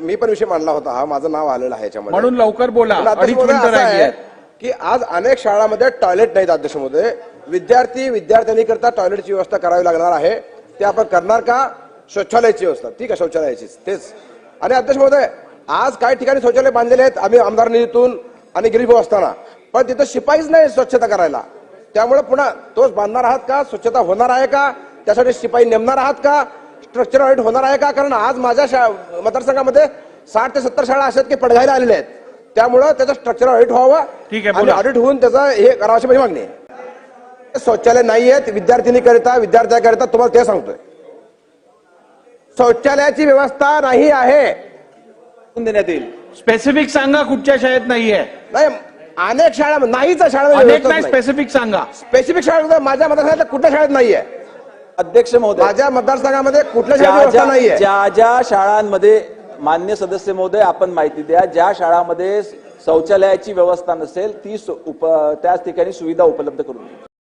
मी पण विषय मांडला होता हा, माझं नाव आलेलं आहे याच्यामध्ये, म्हणून लवकर बोला. पण अध्यक्ष महोदय असं आहे की आज अनेक शाळांमध्ये टॉयलेट नाहीत. अध्यक्ष महोदय, विद्यार्थ्यांनी करता टॉयलेटची व्यवस्था करावी लागणार आहे. ते आपण करणार का? शौचालयाची व्यवस्था, ठीक आहे, शौचालयाची तेच. आणि अध्यक्ष महोदय, आज काही ठिकाणी शौचालय बांधलेले आहेत आम्ही आमदार निधीतून आणि गरीब असताना, पण तिथं शिपाईच नाही स्वच्छता करायला. त्यामुळे पुन्हा तोच बांधणार आहात का? स्वच्छता होणार आहे का? त्यासाठी शिपाई नेमणार आहात का? स्ट्रक्चर ऑडिट होणार आहे का? कारण आज माझ्या मतदारसंघामध्ये 60 ते 70 शाळा अशा की पडघायला आलेल्या आहेत. त्यामुळे त्याचं स्ट्रक्चर ऑडिट व्हावं आणि ऑडिट होऊन त्याचं हे करावं अशी माझी मागणी आहे. शौचालय नाही आहेत विद्यार्थ्यांकरिता तुम्हाला ते सांगतोय. शौचालयाची व्यवस्था नाही आहे देण्यात येईल. स्पेसिफिक सांगा कुठच्या शाळेत नाहीये. नाही, अनेक शाळा नाहीच अनेक नाही, स्पेसिफिक सांगा. स्पेसिफिक शाळा माझ्या मतदारसंघात कुठल्या शाळेत नाहीये. अध्यक्ष महोदय, माझ्या मतदारसंघामध्ये कुठल्या शाळेत व्यवस्था नाहीये. ज्या शाळांमध्ये मान्य सदस्य महोदय आपण माहिती द्या, ज्या शाळांमध्ये शौचालयाची व्यवस्था नसेल त्याच ठिकाणी सुविधा उपलब्ध करून द्या.